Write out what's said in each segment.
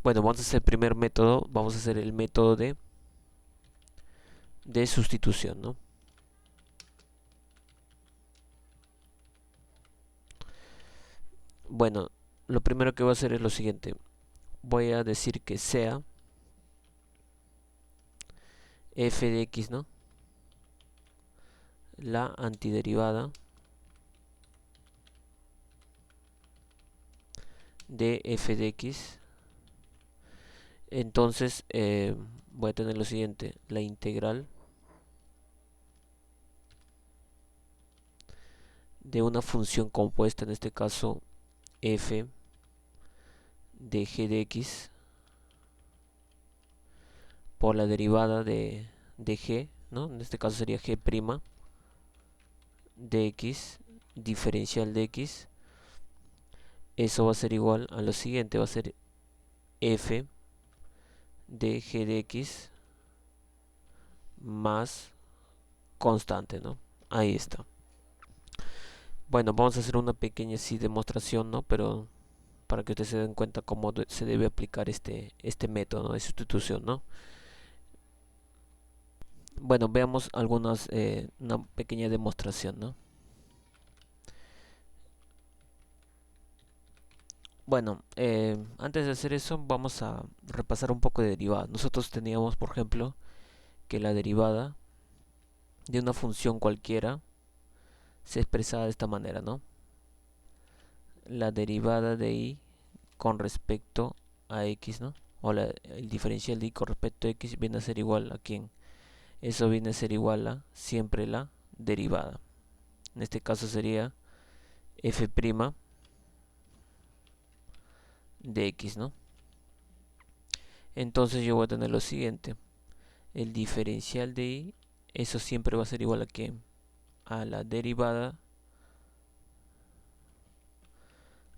Bueno, vamos a hacer el primer método, vamos a hacer el método de sustitución, ¿no? Bueno, lo primero que voy a hacer es lo siguiente. Voy a decir que sea f de x, ¿no? La antiderivada de f de x. Entonces voy a tener lo siguiente, la integral de una función compuesta, en este caso f de g de x, por la derivada de g, ¿no? En este caso sería g' de x, diferencial de x. Eso va a ser igual a lo siguiente, va a ser f de g de x más constante, ¿no? Ahí está. Bueno, vamos a hacer una pequeña sí demostración, ¿no? Pero para que ustedes se den cuenta cómo se debe aplicar este método, ¿no?, de sustitución, ¿no? Bueno, veamos una pequeña demostración, ¿no? Bueno, antes de hacer eso vamos a repasar un poco de derivadas. Nosotros teníamos, por ejemplo, que la derivada de una función cualquiera se expresaba de esta manera, ¿no? La derivada de y con respecto a x, ¿no? O el diferencial de y con respecto a x viene a ser igual a quién. Eso viene a ser igual a siempre la derivada. En este caso sería f' de x, ¿no? Entonces yo voy a tener lo siguiente. El diferencial de y, eso siempre va a ser igual a qué? A la derivada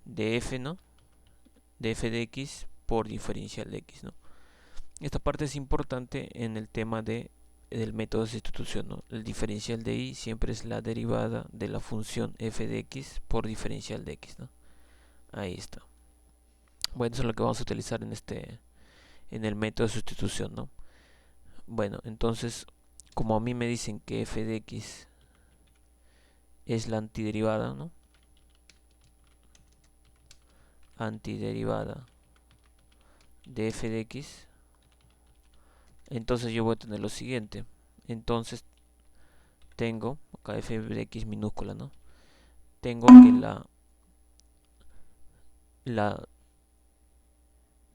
de f, ¿no? De f de x por diferencial de x, ¿no? Esta parte es importante en el tema del método de sustitución, ¿no? El diferencial de y siempre es la derivada de la función f de x por diferencial de x, ¿no? Ahí está. Bueno, eso es lo que vamos a utilizar en el método de sustitución, ¿no? Bueno, entonces, como a mí me dicen que f de x es la antiderivada, ¿no? Antiderivada de f de x, entonces yo voy a tener lo siguiente. Entonces tengo acá f de x minúscula, ¿no? Tengo que la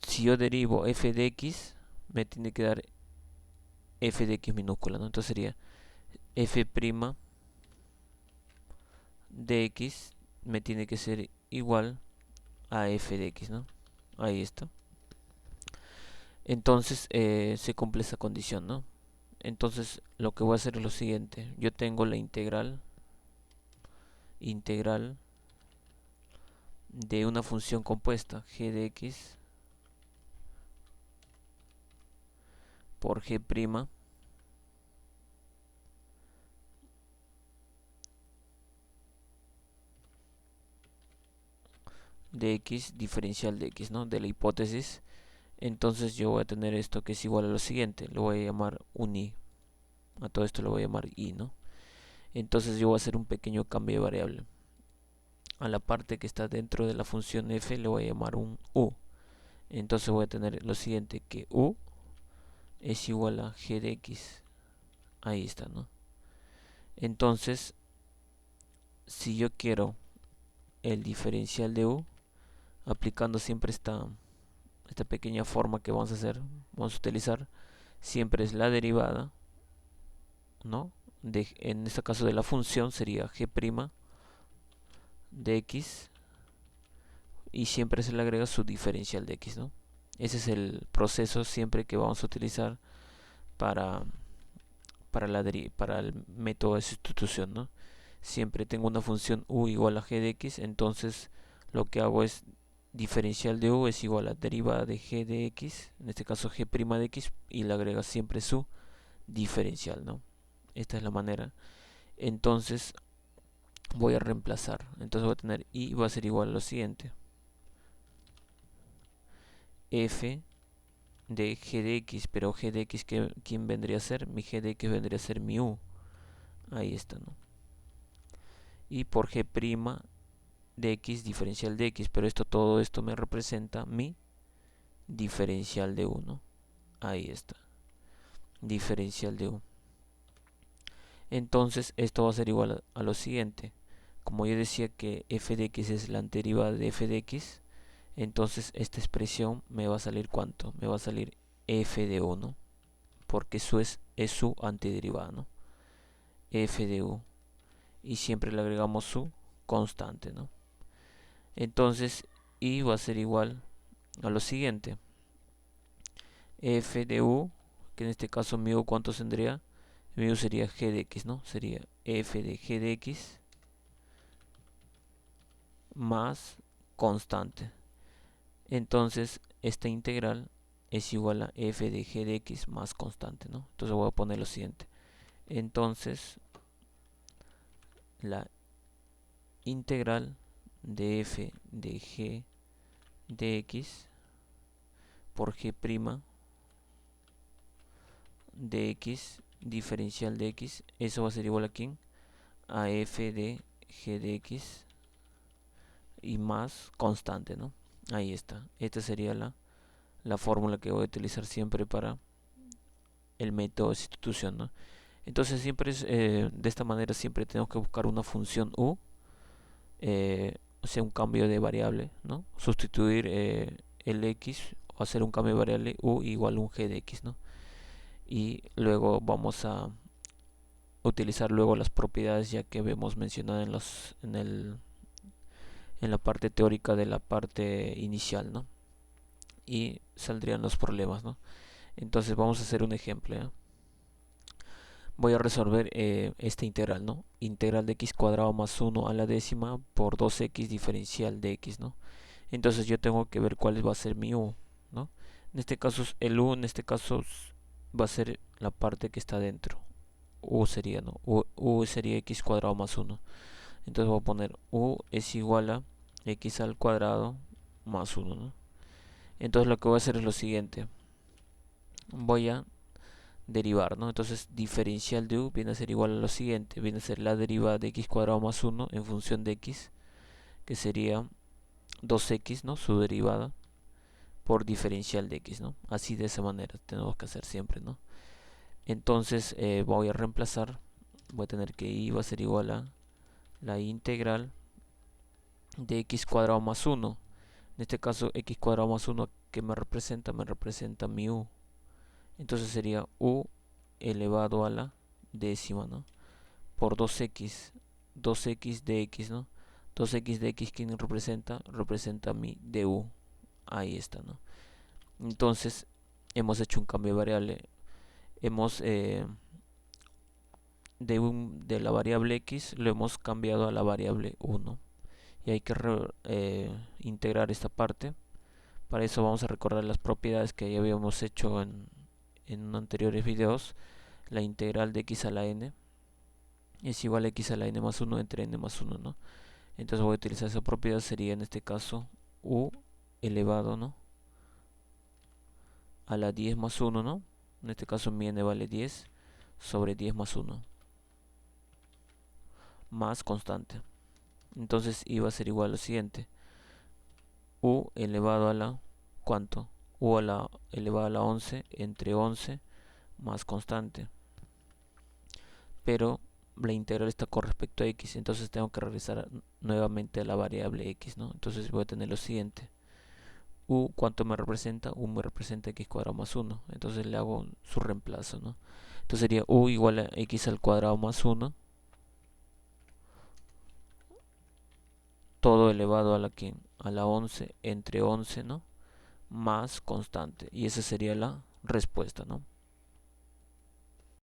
si yo derivo f de x, me tiene que dar f de x minúscula, ¿no? Entonces sería f' de x me tiene que ser igual a f de x, ¿no? Ahí está. Entonces se cumple esa condición, ¿no? Entonces lo que voy a hacer es lo siguiente. Yo tengo la integral de una función compuesta g de x por g' de x diferencial de x, ¿no? De la hipótesis. Entonces yo voy a tener esto que es igual a lo siguiente. Lo voy a llamar un i. A todo esto lo voy a llamar i, ¿no? Entonces yo voy a hacer un pequeño cambio de variable. A la parte que está dentro de la función f le voy a llamar un u. Entonces voy a tener lo siguiente, que u es igual a g de x. Ahí está, ¿no? Entonces, si yo quiero el diferencial de u, aplicando siempre esta pequeña forma que vamos a hacer, vamos a utilizar, siempre es la derivada, ¿no? En este caso de la función sería g' de x y siempre se le agrega su diferencial de x, ¿no? Ese es el proceso siempre que vamos a utilizar para, para el método de sustitución, ¿no? Siempre tengo una función u igual a g de x, entonces lo que hago es diferencial de u es igual a derivada de g de x, en este caso g' de x, y le agrega siempre su diferencial, ¿no? Esta es la manera. Entonces voy a reemplazar. Entonces voy a tener i va a ser igual a lo siguiente. f de g de x, pero g de x, ¿quién vendría a ser? Mi g de x vendría a ser mi u. Ahí está, ¿no? Y por g' de x diferencial de x, pero todo esto me representa mi diferencial de u, ¿no? Ahí está, diferencial de u. Entonces esto va a ser igual a lo siguiente. Como yo decía que f de x es la antiderivada de f de x, entonces esta expresión me va a salir ¿cuánto? Me va a salir f de u, ¿no? Porque eso es su antiderivada, ¿no? F de u. Y siempre le agregamos su constante, ¿no? Entonces y va a ser igual a lo siguiente. F de u, que en este caso mi u, ¿cuánto tendría? Mi u sería g de x, ¿no? Sería f de g de x más constante. Entonces esta integral es igual a f de g de x más constante, ¿no? Entonces voy a poner lo siguiente. Entonces la integral de f de g de x por g' de x diferencial de x, eso va a ser igual a ¿quién? A f de g de x y más constante, ¿no? Ahí está. Esta sería la fórmula que voy a utilizar siempre para el método de sustitución, ¿no? Entonces siempre de esta manera siempre tenemos que buscar una función u, o sea un cambio de variable, ¿no? Sustituir el x o hacer un cambio de variable u igual a un g de x, ¿no? Y luego vamos a utilizar luego las propiedades ya que hemos mencionado en la parte teórica de la parte inicial, ¿no? Y saldrían los problemas, ¿no? Entonces vamos a hacer un ejemplo, ¿eh? Voy a resolver esta integral, ¿no? Integral de x cuadrado más 1 a la décima por 2x diferencial de x, ¿no? Entonces yo tengo que ver cuál va a ser mi u, ¿no? En este caso el u, en este caso va a ser la parte que está dentro. U sería, ¿no? U sería x cuadrado más 1. Entonces voy a poner u es igual a x al cuadrado más 1, ¿no? Entonces lo que voy a hacer es lo siguiente. Voy a derivar, ¿no? Entonces diferencial de u viene a ser igual a lo siguiente. Viene a ser la derivada de x cuadrado más 1 en función de x, que sería 2x, ¿no? Su derivada por diferencial de x, ¿no? Así de esa manera tenemos que hacer siempre, ¿no? Entonces voy a reemplazar. Voy a tener que y va a ser igual a la integral de x cuadrado más 1. En este caso x cuadrado más 1 que me representa mi u. Entonces sería u elevado a la décima, ¿no? Por 2x de x, ¿no? 2x de x, ¿quién representa? Representa mi du. Ahí está, ¿no? Entonces hemos hecho un cambio de variable. Hemos de la variable x lo hemos cambiado a la variable 1. Y hay que integrar esta parte. Para eso vamos a recordar las propiedades que ya habíamos hecho en anteriores videos. La integral de x a la n es igual a x a la n más 1 entre n más 1, ¿no? Entonces voy a utilizar esa propiedad, sería en este caso u elevado, ¿no? A la 10 más 1, ¿no? En este caso mi n vale 10 sobre 10 más 1 más constante. Entonces iba a ser igual a lo siguiente. U elevado a la, ¿cuánto? U a la elevado a la 11 entre 11 más constante. Pero la integral está con respecto a x, entonces tengo que regresar nuevamente a la variable x, ¿no? Entonces voy a tener lo siguiente. U, ¿cuánto me representa? U me representa x cuadrado más 1. Entonces le hago su reemplazo, ¿no? Entonces sería u igual a x al cuadrado más 1. Todo elevado a la 11 entre 11, ¿no? Más constante. Y esa sería la respuesta, ¿no?